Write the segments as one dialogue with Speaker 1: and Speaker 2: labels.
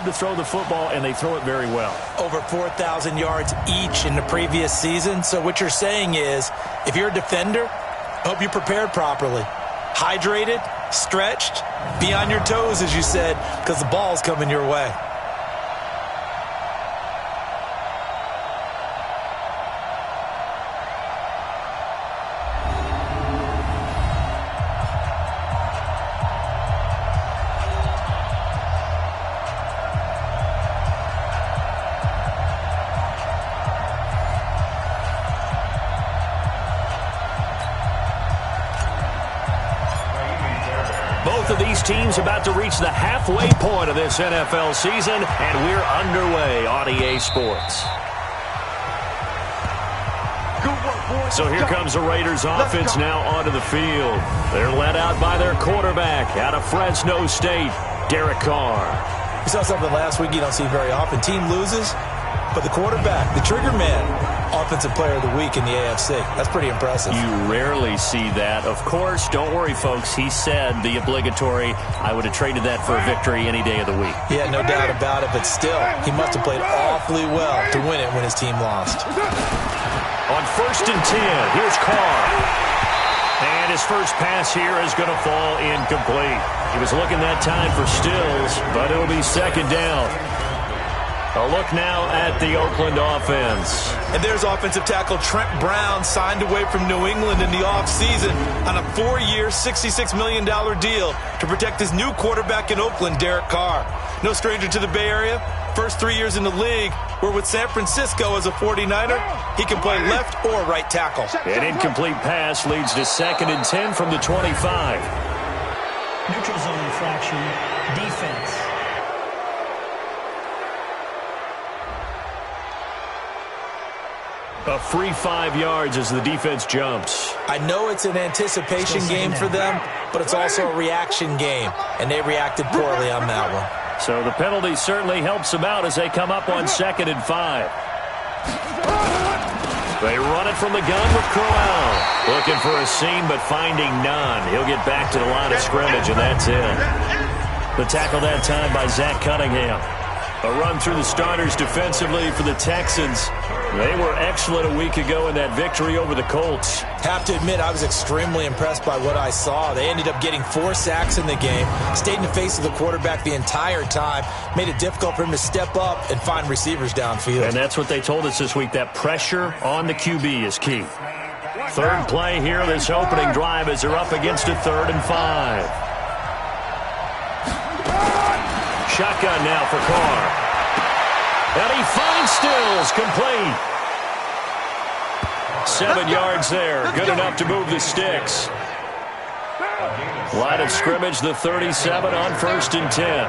Speaker 1: To throw the football, and they throw it very well.
Speaker 2: Over 4,000 yards each in the previous season. So what you're saying is, if you're a defender, hope you prepared properly. Hydrated, stretched, be on your toes, as you said, because the ball's coming your way.
Speaker 1: Both of these teams about to reach the halfway point of this NFL season, and we're underway on EA Sports. So here comes the Raiders offense now onto the field. They're led out by their quarterback out of Fresno State, Derek Carr.
Speaker 2: We saw something last week you don't see very often. Team loses, but the quarterback, the trigger man, Offensive Player of the Week in the AFC. That's pretty impressive.
Speaker 1: You rarely see that. Of course, don't worry, folks. He said the obligatory, I would have traded that for a victory any day of the week.
Speaker 2: Yeah, no doubt about it, but still, he must have played awfully well to win it when his team lost.
Speaker 1: On 1st and 10, here's Carr. And his first pass here is going to fall incomplete. He was looking that time for Stills, but it'll be 2nd down. A look now at the Oakland offense.
Speaker 2: And there's offensive tackle Trent Brown, signed away from New England in the offseason on a 4-year, $66 million deal to protect his new quarterback in Oakland, Derek Carr. No stranger to the Bay Area. First 3 years in the league, where with San Francisco as a 49er, he can play left or right tackle.
Speaker 1: An incomplete pass leads to 2nd and 10 from the 25.
Speaker 3: Neutral zone infraction, defense.
Speaker 1: A free 5 yards as the defense jumps.
Speaker 2: I know it's an anticipation game for them, but it's also a reaction game, and they reacted poorly on that one.
Speaker 1: So the penalty certainly helps them out as they come up on 2nd and 5. They run it from the gun with Crowell. Looking for a seam, but finding none. He'll get back to the line of scrimmage, and that's it. The tackle that time by Zach Cunningham. A run through the starters defensively for the Texans. They were excellent a week ago in that victory over the Colts.
Speaker 2: Have to admit, I was extremely impressed by what I saw. They ended up getting 4 sacks in the game, stayed in the face of the quarterback the entire time, made it difficult for him to step up and find receivers downfield.
Speaker 1: And that's what they told us this week, that pressure on the QB is key. 3rd play here, this opening drive as they're up against a 3rd and 5. Shotgun now for Carr. And he finds Stills, complete. 7 yards there, good enough to move the sticks. Line of scrimmage, the 37 on 1st and 10.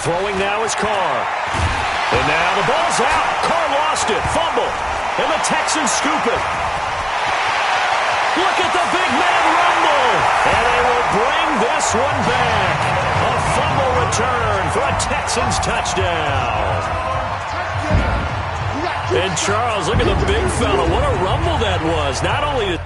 Speaker 1: Throwing now is Carr. And now the ball's out. Carr lost it, fumble. And the Texans scoop it. Look at the big man rumble. And they will bring this one back. A fumble return for a Texans touchdown. And Charles, look at the big fella. What a rumble that was. Not only...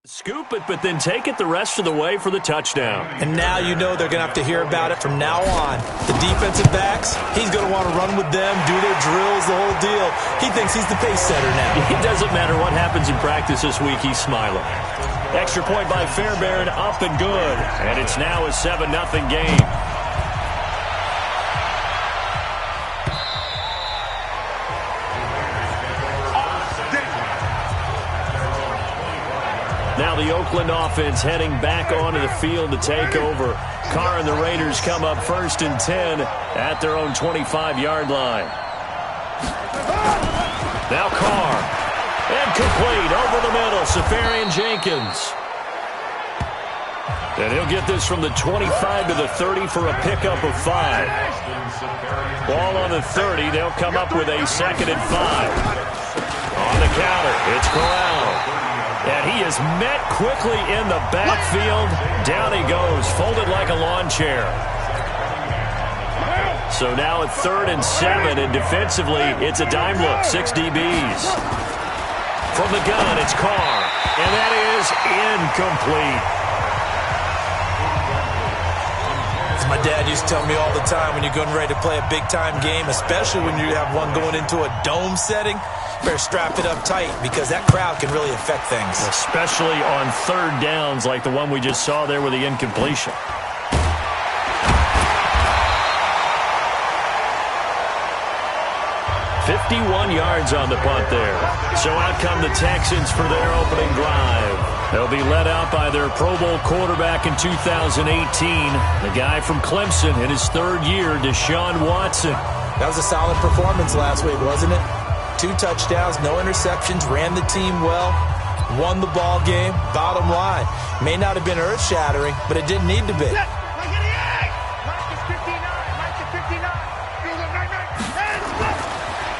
Speaker 1: Scoop it, but then take it the rest of the way for the touchdown.
Speaker 2: And now you know they're going to have to hear about it from now on. The defensive backs, he's going to want to run with them, do their drills, the whole deal. He thinks he's the pace setter now.
Speaker 1: It doesn't matter what happens in practice this week, he's smiling. Extra point by Fairbairn, up and good. And it's now a 7-0 game. Now the the Oakland offense heading back onto the field to take over. Carr and the Raiders come up 1st and 10 at their own 25-yard line. Now Carr. Incomplete over the middle. Safarian Jenkins. And he'll get this from the 25 to the 30 for a pickup of 5. Ball on the 30. They'll come up with a 2nd and 5. On the counter, it's Corral. And he is met quickly in the backfield. Down he goes, folded like a lawn chair. So now at 3rd and 7, and defensively, it's a dime look, 6 DBs. From the gun, it's Carr, and that is incomplete.
Speaker 2: As my dad used to tell me all the time, when you're getting ready to play a big-time game, especially when you have one going into a dome setting, better strap it up tight because that crowd can really affect things.
Speaker 1: Especially on 3rd downs like the one we just saw there with the incompletion. "51 yards on the punt there. So out come the Texans for their opening drive. They'll be led out by their Pro Bowl quarterback in 2018, the guy from Clemson in his 3rd year, Deshaun Watson.
Speaker 2: That was a solid performance last week, wasn't it? 2 touchdowns, no interceptions, ran the team well, won the ball game. Bottom line, may not have been earth-shattering, but it didn't need to be.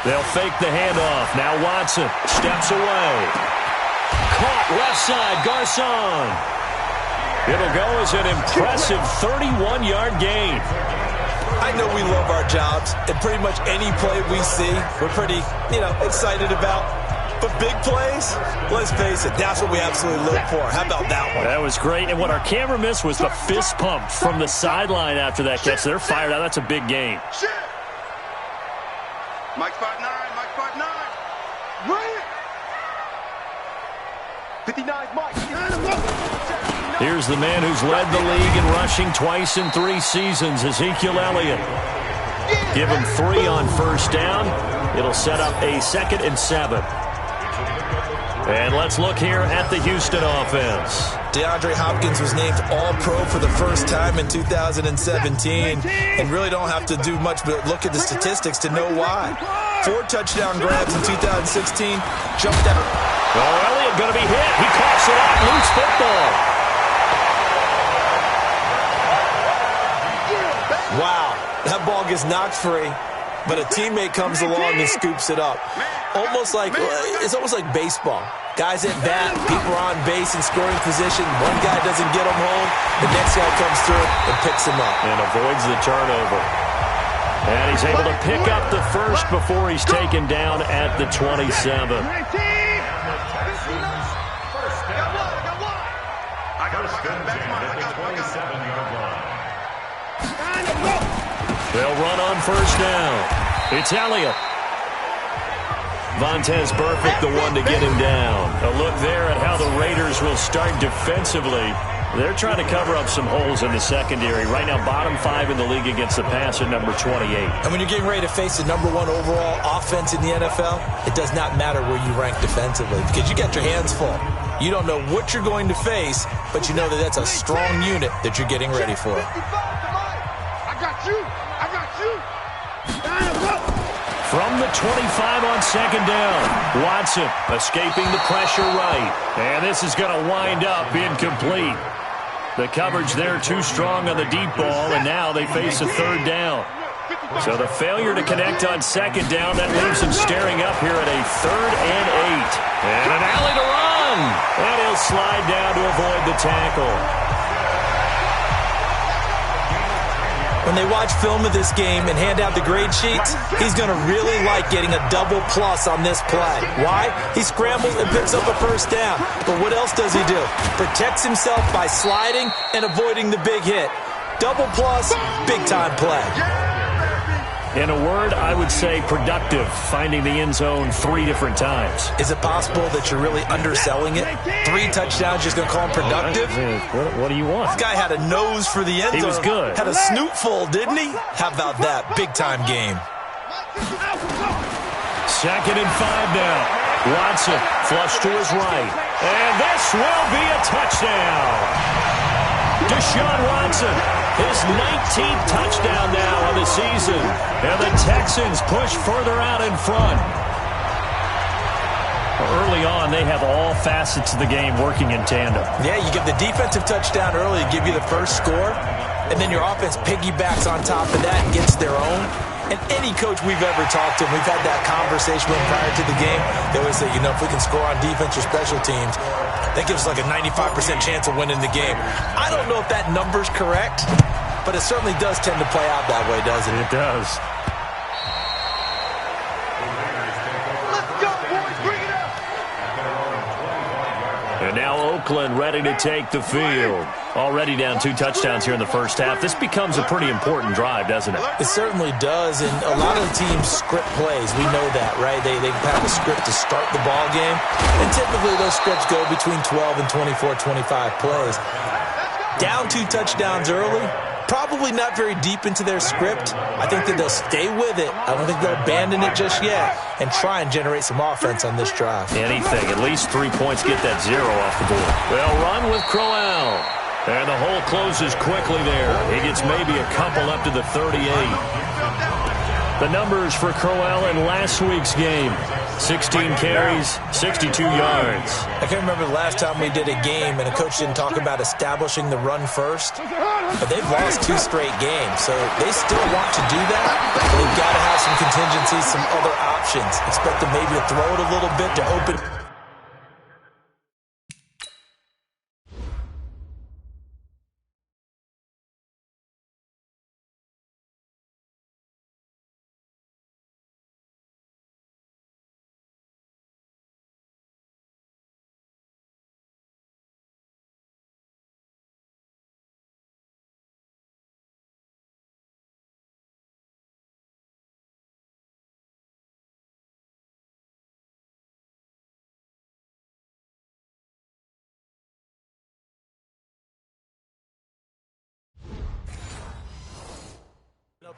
Speaker 1: They'll fake the handoff. Now Watson steps away. Caught left side, Garcon. It'll go as an impressive 31-yard gain.
Speaker 2: I know we love our jobs, and pretty much any play we see, we're pretty, excited about. But big plays, let's face it, that's what we absolutely live for. How about that one?
Speaker 1: That was great, and what our camera missed was the fist pump from the sideline after that catch. They're fired out. That's a big gain.
Speaker 4: Mike 5'9", Mike 5'9". Right. 59, Mike.
Speaker 1: Here's the man who's led the league in rushing twice in 3 seasons, Ezekiel Elliott. Give him 3 on 1st down. It'll set up a 2nd and 7. And let's look here at the Houston offense.
Speaker 2: DeAndre Hopkins was named All-Pro for the first time in 2017, and really don't have to do much but look at the statistics to know why. 4 touchdown grabs in 2016, jumped out.
Speaker 1: Oh, Elliott going to be hit. He coughs it out, loose football.
Speaker 2: Wow, that ball gets knocked free, but a teammate comes along and scoops it up. It's almost like baseball. Guys at bat, people are on base in scoring position. One guy doesn't get him home. The next guy comes through and picks him up.
Speaker 1: And avoids the turnover. And he's able to pick up the first before he's taken down at the 27. They'll run on 1st down. It's Elliott. Vontaze Burfict, the one to get him down. A look there at how the Raiders will start defensively. They're trying to cover up some holes in the secondary. Right now, bottom 5 in the league against the pass at number 28.
Speaker 2: And when you're getting ready to face the number 1 overall offense in the NFL, it does not matter where you rank defensively because you got your hands full. You don't know what you're going to face, but you know that that's a strong unit that you're getting ready for.
Speaker 4: I got you.
Speaker 1: From the 25 on 2nd down, Watson escaping the pressure right. And this is going to wind up incomplete. The coverage there too strong on the deep ball, and now they face a 3rd down. So the failure to connect on 2nd down, that leaves him staring up here at a 3rd and 8. And an alley to run. And he'll slide down to avoid the tackle.
Speaker 2: When they watch film of this game and hand out the grade sheets, he's going to really like getting a double plus on this play. Why? He scrambles and picks up a 1st down. But what else does he do? Protects himself by sliding and avoiding the big hit. Double plus, big-time play.
Speaker 1: In a word, I would say productive, finding the end zone 3 different times.
Speaker 2: Is it possible that you're really underselling it? 3 touchdowns, just going to call him productive?
Speaker 1: What do you want?
Speaker 2: This guy had a nose for the end zone.
Speaker 1: He was good.
Speaker 2: Had a snootful, didn't he? How about that? Big-time game.
Speaker 1: 2nd and 5 now. Watson, flush to his right. And this will be a touchdown. Deshaun Watson, his 19th touchdown now of the season. And the Texans push further out in front. Early on, they have all facets of the game working in tandem.
Speaker 2: Yeah, you get the defensive touchdown early, give you the first score, and then your offense piggybacks on top of that and gets their own. And any coach we've ever talked to, we've had that conversation with prior to the game, they always say, if we can score on defense or special teams, that gives us like a 95% chance of winning the game. I don't know if that number's correct, but it certainly does tend to play out that way, doesn't it?
Speaker 1: It does. And now Oakland ready to take the field. Already down 2 touchdowns here in the first half. This becomes a pretty important drive, doesn't it?
Speaker 2: It certainly does, and a lot of the teams script plays. We know that, right? They have a script to start the ball game, and typically those scripts go between 12 and 24, 25 plays. Down 2 touchdowns early, probably not very deep into their script. I think that they'll stay with it. I don't think they'll abandon it just yet and try and generate some offense on this drive.
Speaker 1: Anything. At least 3 points, get that 0 off the board. They'll run with Crowell. And the hole closes quickly there. He gets maybe a couple up to the 38. The numbers for Crowell in last week's game. 16 carries, 62 yards.
Speaker 2: I can't remember the last time we did a game and a coach didn't talk about establishing the run first. But they've lost 2 straight games, so they still want to do that. But they've got to have some contingencies, some other options. Expect them maybe to throw it a little bit to open.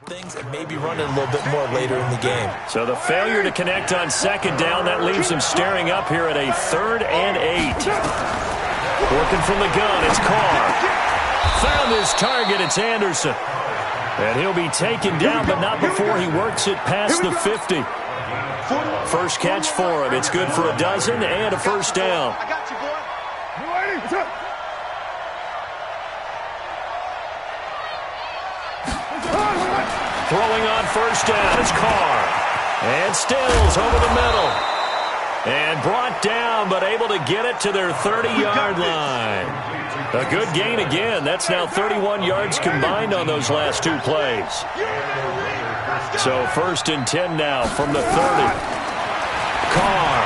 Speaker 2: Things and maybe run it a little bit more later in the game.
Speaker 1: So the failure to connect on second down, that leaves him staring up here at a 3rd and 8. Working from the gun, it's Carr. Found his target, it's Anderson. And he'll be taken down, but not before he works it past the 50. First catch for him. It's good for a dozen and a first down.
Speaker 4: I got you, boy. You ready? What's up?
Speaker 1: Throwing on first down, it's Carr. And Stills over the middle. And brought down, but able to get it to their 30-yard line. A good gain again. That's now 31 yards combined on those last 2 plays. So 1st and 10 now from the 30. Carr.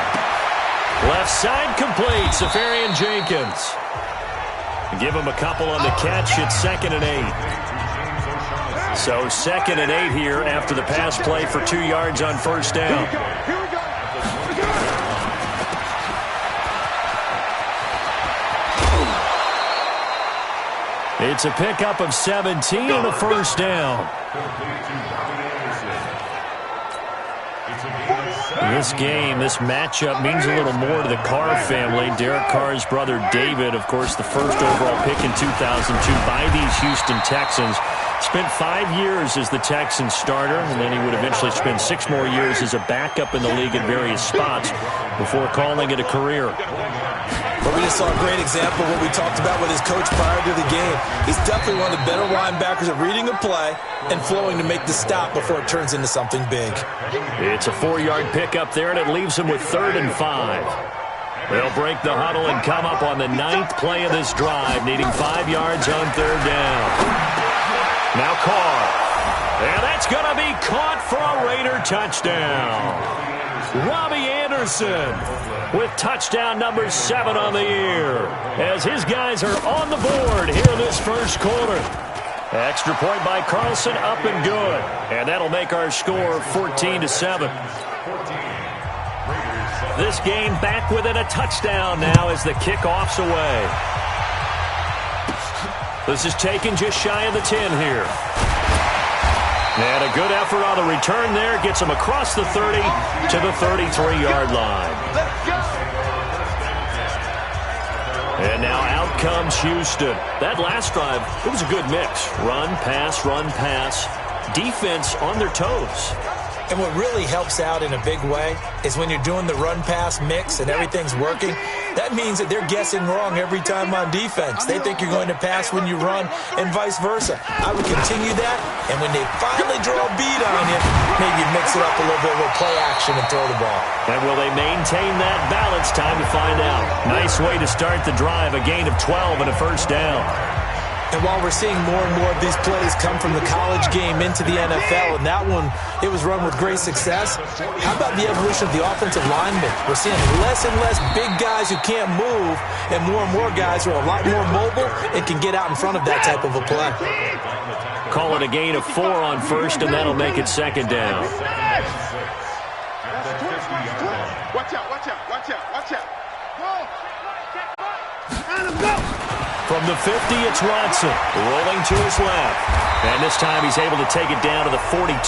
Speaker 1: Left side complete. Safarian Jenkins. Give him a couple on the catch. It's 2nd and 8. So 2nd and 8 here after the pass play for 2 yards on first down.
Speaker 4: Here we go.
Speaker 1: It's a pickup of 17 and a first down. This game, this matchup means a little more to the Carr family. Derek Carr's brother David, of course, the first overall pick in 2002 by these Houston Texans. Spent 5 years as the Texans starter, and then he would eventually spend 6 more years as a backup in the league at various spots before calling it a career.
Speaker 2: But we just saw a great example of what we talked about with his coach prior to the game. He's definitely one of the better linebackers at reading a play and flowing to make the stop before it turns into something big.
Speaker 1: It's a 4-yard pickup there, and it leaves him with 3rd and 5. They'll break the huddle and come up on the 9th play of this drive, needing 5 yards on 3rd down. Now Carr. And that's going to be caught for a Raider touchdown. Robbie Anderson with touchdown number 7 on the year as his guys are on the board here in this first quarter. Extra point by Carlson, up and good. And that'll make our score 14-7. This game back within a touchdown now as the kickoff's away. This is taken just shy of the 10 here. And a good effort on the return there. Gets him across the 30 to the 33-yard line. And now out comes Houston. That last drive, it was a good mix. Run, pass, defense on their toes.
Speaker 2: And what really helps out in a big way is when you're doing the run-pass mix and everything's working, that means that they're guessing wrong every time on defense. They think you're going to pass when you run and vice versa. I would continue that, and when they finally draw a bead on you, maybe mix it up a little bit with play action and throw the ball.
Speaker 1: And will they maintain that balance? Time to find out. Nice way to start the drive, a gain of 12 and a first down.
Speaker 2: And while we're seeing more and more of these plays come from the college game into the NFL, and that one, it was run with great success, how about the evolution of the offensive linemen? We're seeing less and less big guys who can't move, and more guys who are a lot more mobile and can get out in front of that type of a play.
Speaker 1: Call it a gain of 4 on first, and that'll make it second down.
Speaker 4: Watch out.
Speaker 1: From the 50, it's Watson, rolling to his left. And this time he's able to take it down to the 42.